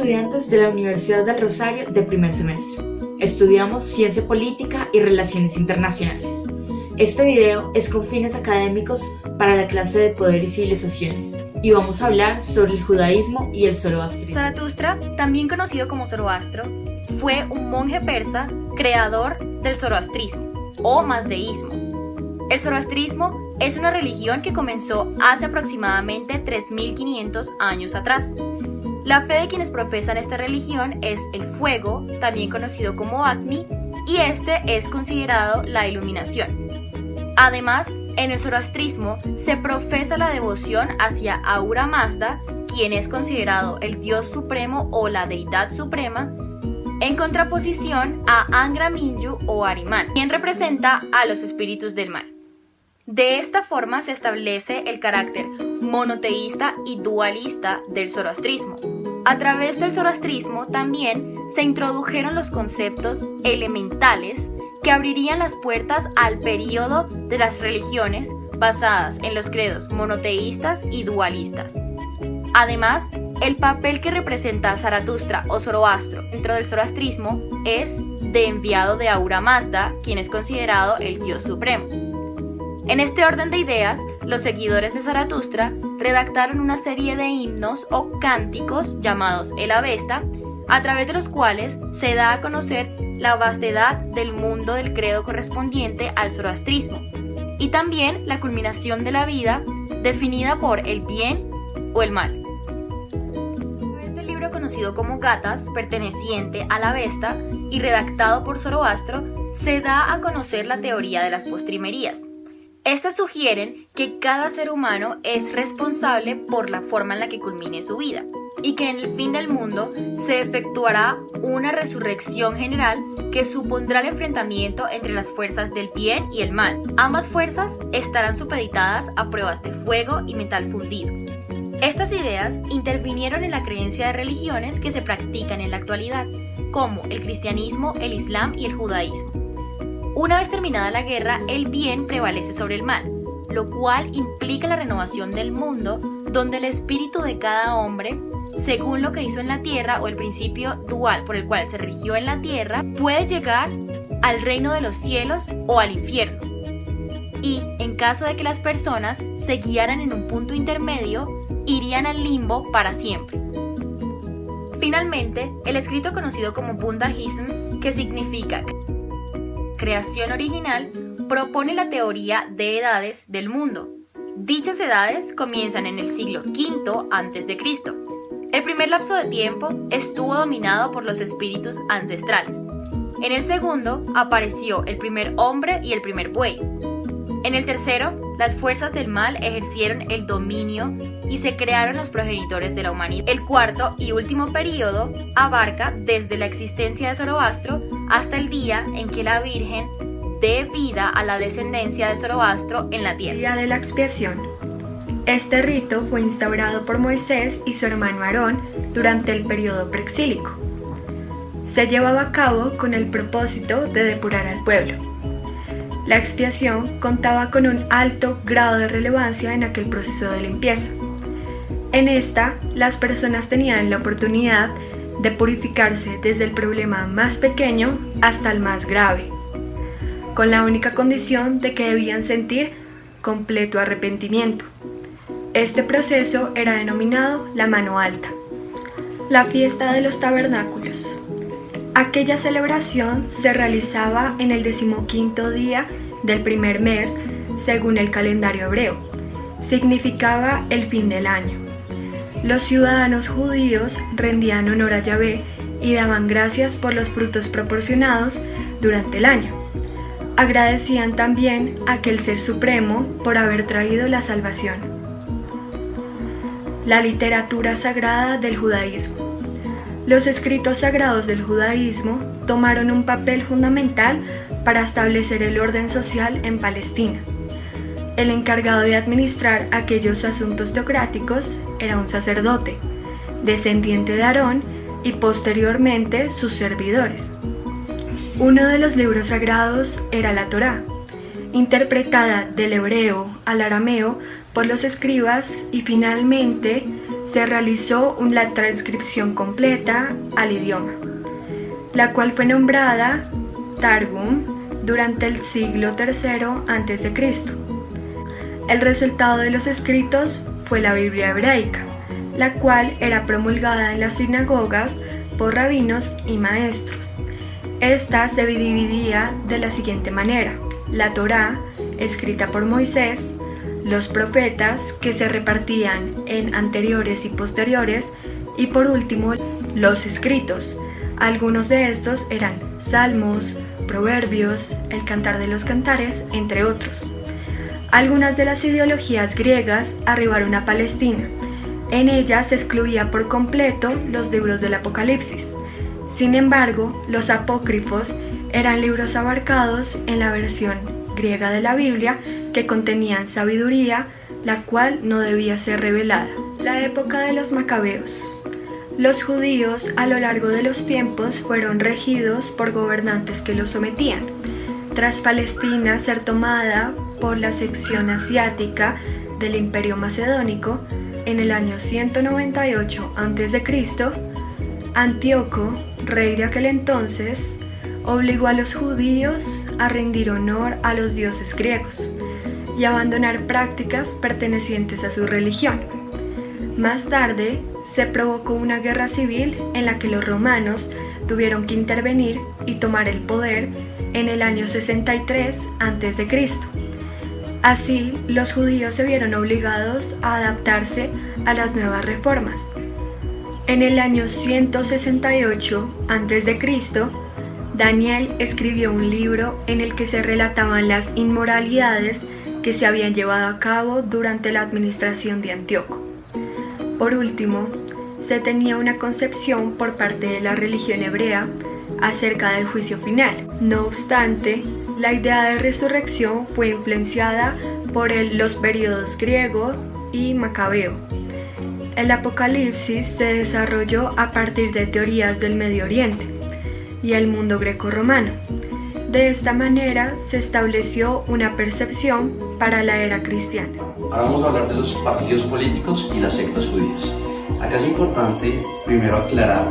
estudiantes de la Universidad del Rosario de primer semestre. Estudiamos Ciencia Política y Relaciones Internacionales. Este video es con fines académicos para la clase de Poder y Civilizaciones y vamos a hablar sobre el judaísmo y el zoroastrismo. Zaratustra, también conocido como Zoroastro, fue un monje persa creador del zoroastrismo o mazdeísmo. El zoroastrismo es una religión que comenzó hace aproximadamente 3500 años atrás. La fe de quienes profesan esta religión es el fuego, también conocido como Agni, y este es considerado la iluminación. Además, en el zoroastrismo se profesa la devoción hacia Ahura Mazda, quien es considerado el dios supremo o la deidad suprema, en contraposición a Angra Mainyu o Ahriman, quien representa a los espíritus del mal. De esta forma se establece el carácter monoteísta y dualista del zoroastrismo. A través del zoroastrismo también se introdujeron los conceptos elementales que abrirían las puertas al período de las religiones basadas en los credos monoteístas y dualistas. Además, el papel que representa Zaratustra o Zoroastro dentro del zoroastrismo es de enviado de Ahura Mazda, quien es considerado el dios supremo. En este orden de ideas, los seguidores de Zaratustra redactaron una serie de himnos o cánticos llamados el Avesta, a través de los cuales se da a conocer la vastedad del mundo del credo correspondiente al zoroastrismo, y también la culminación de la vida definida por el bien o el mal. Este libro, conocido como Gathas, perteneciente a la Avesta y redactado por Zoroastro, se da a conocer la teoría de las postrimerías. Estas sugieren que cada ser humano es responsable por la forma en la que culmine su vida y que en el fin del mundo se efectuará una resurrección general que supondrá el enfrentamiento entre las fuerzas del bien y el mal. Ambas fuerzas estarán supeditadas a pruebas de fuego y metal fundido. Estas ideas intervinieron en la creencia de religiones que se practican en la actualidad, como el cristianismo, el islam y el judaísmo. Una vez terminada la guerra, el bien prevalece sobre el mal, lo cual implica la renovación del mundo, donde el espíritu de cada hombre, según lo que hizo en la tierra o el principio dual por el cual se rigió en la tierra, puede llegar al reino de los cielos o al infierno. Y, en caso de que las personas se guiaran en un punto intermedio, irían al limbo para siempre. Finalmente, el escrito conocido como Buddhism, que significa creación original, propone la teoría de edades del mundo. Dichas edades comienzan en el siglo V a.C. El primer lapso de tiempo estuvo dominado por los espíritus ancestrales. En el segundo apareció el primer hombre y el primer buey. En el tercero, las fuerzas del mal ejercieron el dominio y se crearon los progenitores de la humanidad. El cuarto y último periodo abarca desde la existencia de Zoroastro hasta el día en que la Virgen dé vida a la descendencia de Zoroastro en la tierra. Día de la expiación. Este rito fue instaurado por Moisés y su hermano Aarón durante el periodo preexílico. Se llevaba a cabo con el propósito de depurar al pueblo. La expiación contaba con un alto grado de relevancia en aquel proceso de limpieza. En esta, las personas tenían la oportunidad de purificarse desde el problema más pequeño hasta el más grave, con la única condición de que debían sentir completo arrepentimiento. Este proceso era denominado la mano alta. La fiesta de los tabernáculos. Aquella celebración se realizaba en el 15º día del primer mes según el calendario hebreo. Significaba el fin del año. Los ciudadanos judíos rendían honor a Yahvé y daban gracias por los frutos proporcionados durante el año. Agradecían también a aquel Ser Supremo por haber traído la salvación. La literatura sagrada del judaísmo. Los escritos sagrados del judaísmo tomaron un papel fundamental para establecer el orden social en Palestina. El encargado de administrar aquellos asuntos teocráticos era un sacerdote, descendiente de Aarón y posteriormente sus servidores. Uno de los libros sagrados era la Torá. interpretada del hebreo al arameo por los escribas y finalmente se realizó la transcripción completa al idioma, la cual fue nombrada Targum durante el siglo III a.C. El resultado de los escritos fue la Biblia hebraica, la cual era promulgada en las sinagogas por rabinos y maestros. Esta se dividía de la siguiente manera: la Torá, escrita por Moisés, los profetas, que se repartían en anteriores y posteriores, y por último, los escritos. Algunos de estos eran Salmos, Proverbios, el Cantar de los Cantares, entre otros. Algunas de las ideologías griegas arribaron a Palestina. En ellas se excluía por completo los libros del Apocalipsis. Sin embargo, los apócrifos eran libros abarcados en la versión griega de la Biblia que contenían sabiduría, la cual no debía ser revelada. La época de los macabeos. Los judíos a lo largo de los tiempos fueron regidos por gobernantes que los sometían. Tras Palestina ser tomada por la sección asiática del Imperio Macedónico, en el año 198 a.C., Antíoco, rey de aquel entonces, obligó a los judíos a rendir honor a los dioses griegos y abandonar prácticas pertenecientes a su religión. Más tarde, se provocó una guerra civil en la que los romanos tuvieron que intervenir y tomar el poder en el año 63 a.C. Así, los judíos se vieron obligados a adaptarse a las nuevas reformas. En el año 168 a.C., Daniel escribió un libro en el que se relataban las inmoralidades que se habían llevado a cabo durante la administración de Antíoco. Por último, se tenía una concepción por parte de la religión hebrea acerca del juicio final. No obstante, la idea de resurrección fue influenciada por los periodos griego y macabeo. El Apocalipsis se desarrolló a partir de teorías del Medio Oriente y el mundo grecorromano. De esta manera se estableció una percepción para la era cristiana. Ahora vamos a hablar de los partidos políticos y las sectas judías. Acá es importante primero aclarar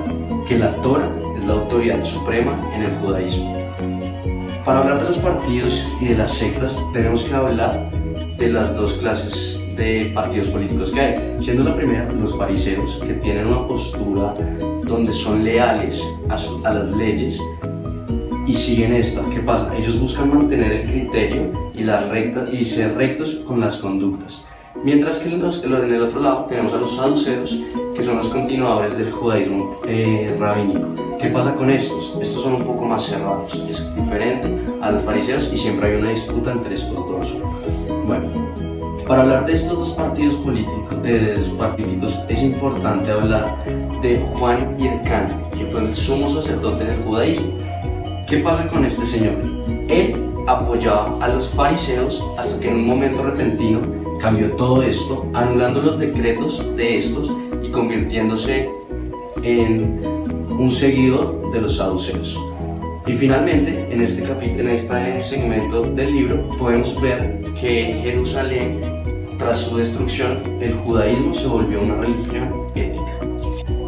que la Torá es la autoridad suprema en el judaísmo. Para hablar de los partidos y de las sectas tenemos que hablar de las dos clases de partidos políticos que hay, siendo la primera los fariseos, que tienen una postura donde son leales a las leyes y siguen esta. ¿Qué pasa? Ellos buscan mantener el criterio y ser rectos con las conductas. Mientras que en el otro lado tenemos a los saduceos, que son los continuadores del judaísmo rabínico. ¿Qué pasa con estos? Estos son un poco más cerrados, es diferente a los fariseos y siempre hay una disputa entre estos dos. Bueno, para hablar de estos dos partidos políticos, es importante hablar de Juan Hircán, que fue el sumo sacerdote en el judaísmo. ¿Qué pasa con este señor? Él apoyaba a los fariseos hasta que en un momento repentino cambió todo esto, anulando los decretos de estos y convirtiéndose en un seguidor de los saduceos. Y finalmente, en este segmento del libro, podemos ver que Jerusalén, tras su destrucción, el judaísmo se volvió una religión ética.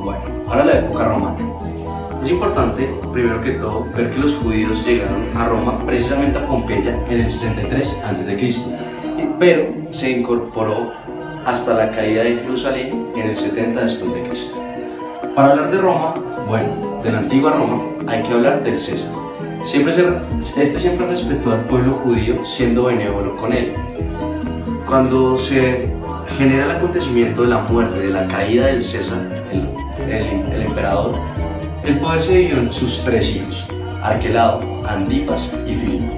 Bueno, ahora la época romana. Es importante, primero que todo, ver que los judíos llegaron a Roma, precisamente a Pompeya, en el 63 a.C., pero se incorporó hasta la caída de Jerusalén en el 70 después de Cristo. Para hablar de Roma, bueno, de la antigua Roma, hay que hablar del César. Este siempre respetó al pueblo judío, siendo benévolo con él. Cuando se genera el acontecimiento de la muerte, de la caída del César, el emperador, el poder se dividió en sus tres hijos, Arquelao, Antipas y Filipo.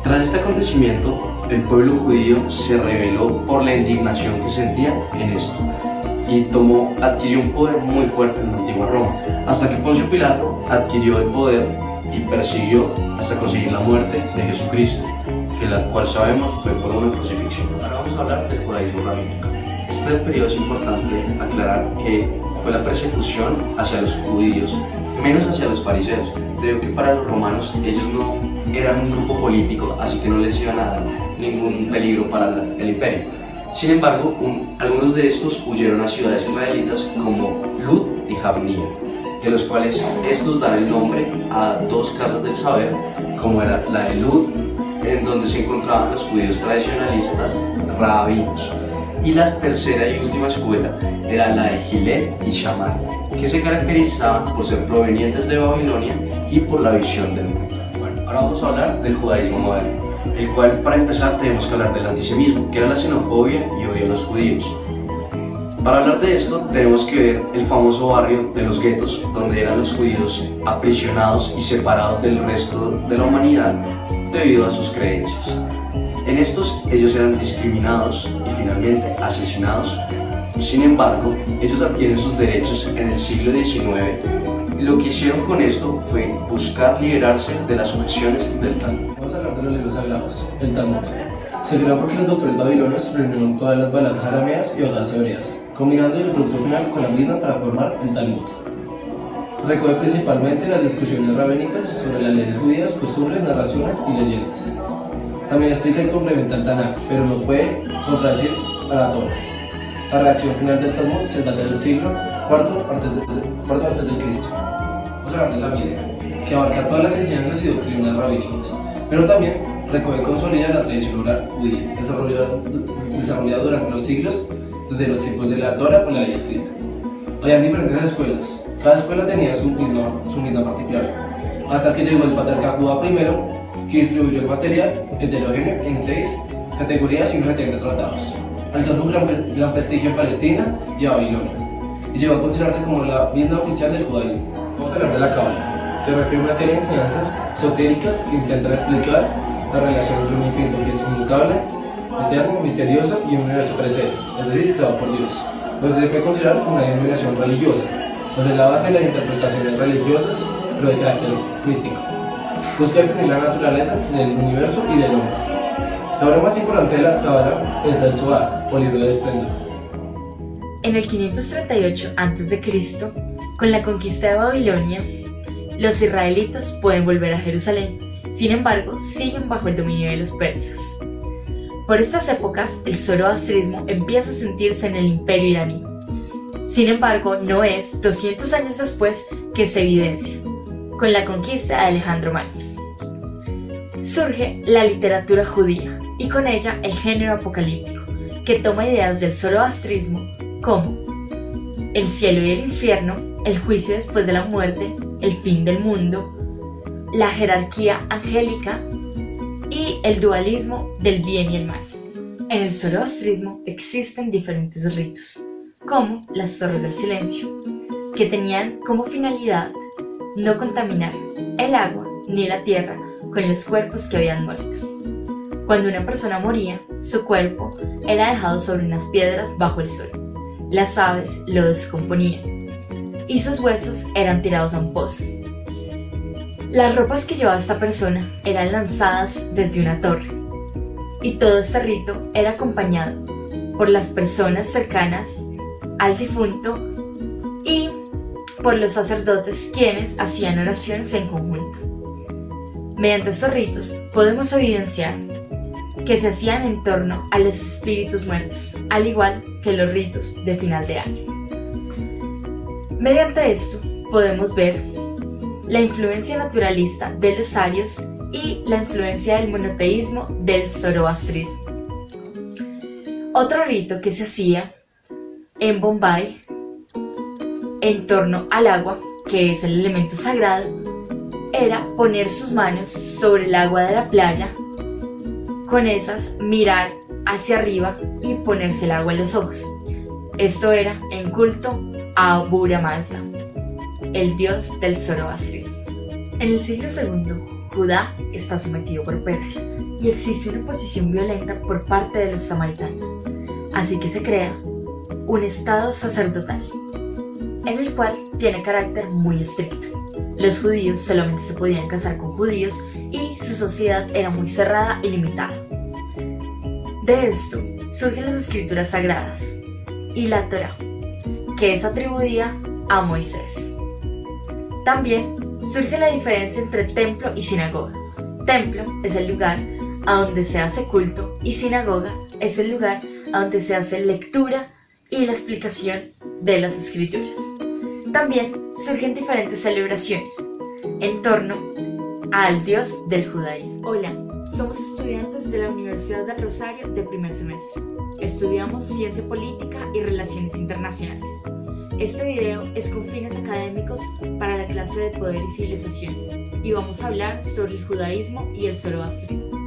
Tras este acontecimiento, el pueblo judío se rebeló por la indignación que sentía en esto y adquirió un poder muy fuerte en la antigua Roma, hasta que Poncio Pilato adquirió el poder y persiguió hasta conseguir la muerte de Jesucristo, que la cual sabemos fue por una crucifixión. Ahora vamos a hablar del judaísmo rabínico. Este periodo es importante aclarar que fue la persecución hacia los judíos, menos hacia los fariseos, debido a que para los romanos ellos no eran un grupo político, así que no les iban a dar ningún peligro para el imperio. Sin embargo, algunos de estos huyeron a ciudades israelitas como Lud y Jabnía, de los cuales estos dan el nombre a dos casas del saber, como era la de Lud, en donde se encontraban los judíos tradicionalistas rabinos, y la tercera y última escuela era la de Gilel y Shammai, que se caracterizaban por ser provenientes de Babilonia y por la visión del mundo. Bueno, ahora vamos a hablar del judaísmo moderno, el cual, para empezar, tenemos que hablar del antisemitismo, que era la xenofobia y odio a los judíos. Para hablar de esto, tenemos que ver el famoso barrio de los guetos, donde eran los judíos aprisionados y separados del resto de la humanidad debido a sus creencias. En estos, ellos eran discriminados y finalmente asesinados. Sin embargo, ellos adquieren sus derechos en el siglo XIX. Lo que hicieron con esto fue buscar liberarse de las sujeciones del Talmud. Vamos a hablar de los libros sagrados, el Talmud. Se creó porque los doctores babilonios reunieron todas las balagas arameas y odas hebreas, combinando el producto final con la misma para formar el Talmud. Recoge principalmente las discusiones rabínicas sobre las leyes judías, costumbres, narraciones y leyendas. También explica y complementa el Tanaj, pero no puede contradecir a la Torá. La redacción final del Talmud se data del siglo IV antes de Cristo. Vamos a hablar de la misma, que abarca todas las enseñanzas y doctrinas rabínicas, pero también recoge y consolida la tradición oral judía, desarrollada durante los siglos, desde los tiempos de la Torá o la ley escrita. Había diferentes escuelas, cada escuela tenía su misma particular, hasta que llegó el patriarca Judá I, que distribuyó el material heterogéneo en 6 categorías y 70 tratados. Alcanzó un gran prestigio en Palestina y Babilonia, y llegó a considerarse como la misma oficial del judaísmo. Vamos a hablar de la Cábala. Se refiere a una serie de enseñanzas esotéricas que intentan explicar la relación entre un infinito que es inmutable, eterno, misterioso y un universo presente, es decir, creado por Dios. Entonces se puede considerar como una denominación religiosa, pues es la base de las interpretaciones religiosas, pero de carácter místico. Busca definir la naturaleza del universo y del hombre. La obra más importante de la Cábala es el Zohar, o libro de esplendor. En el 538 a.C., con la conquista de Babilonia, los israelitas pueden volver a Jerusalén, sin embargo, siguen bajo el dominio de los persas. Por estas épocas, el zoroastrismo empieza a sentirse en el imperio iraní. Sin embargo, no es 200 años después que se evidencia, con la conquista de Alejandro Magno. Surge la literatura judía y con ella el género apocalíptico, que toma ideas del zoroastrismo como el cielo y el infierno, el juicio después de la muerte, el fin del mundo, la jerarquía angélica y el dualismo del bien y el mal. En el zoroastrismo existen diferentes ritos, como las torres del silencio, que tenían como finalidad no contaminar el agua ni la tierra con los cuerpos que habían muerto. Cuando una persona moría, su cuerpo era dejado sobre unas piedras bajo el suelo. Las aves lo descomponían y sus huesos eran tirados a un pozo. Las ropas que llevaba esta persona eran lanzadas desde una torre, y todo este rito era acompañado por las personas cercanas al difunto y por los sacerdotes, quienes hacían oraciones en conjunto. Mediante estos ritos podemos evidenciar que se hacían en torno a los espíritus muertos, al igual que los ritos de final de año. Mediante esto podemos ver la influencia naturalista de los arios y la influencia del monoteísmo del zoroastrismo. Otro rito que se hacía en Bombay en torno al agua, que es el elemento sagrado, era poner sus manos sobre el agua de la playa, con esas mirar hacia arriba y ponerse el agua en los ojos. Esto era en culto a Ahura Mazda, el dios del zoroastrismo. En el siglo II, Judá está sometido por Persia y existe una oposición violenta por parte de los samaritanos, así que se crea un estado sacerdotal, en el cual tiene carácter muy estricto. Los judíos solamente se podían casar con judíos y su sociedad era muy cerrada y limitada. De esto surgen las escrituras sagradas y la Torá, que es atribuida a Moisés. También surge la diferencia entre templo y sinagoga, Templo es el lugar a donde se hace culto y sinagoga es el lugar a donde se hace lectura y la explicación de las escrituras. También surgen diferentes celebraciones en torno al Dios del judaísmo. Hola, somos estudiantes de la Universidad del Rosario de primer semestre. Estudiamos Ciencia Política y Relaciones Internacionales. Este video es con fines académicos para la clase de Poder y Civilizaciones y vamos a hablar sobre el judaísmo y el zoroastrismo.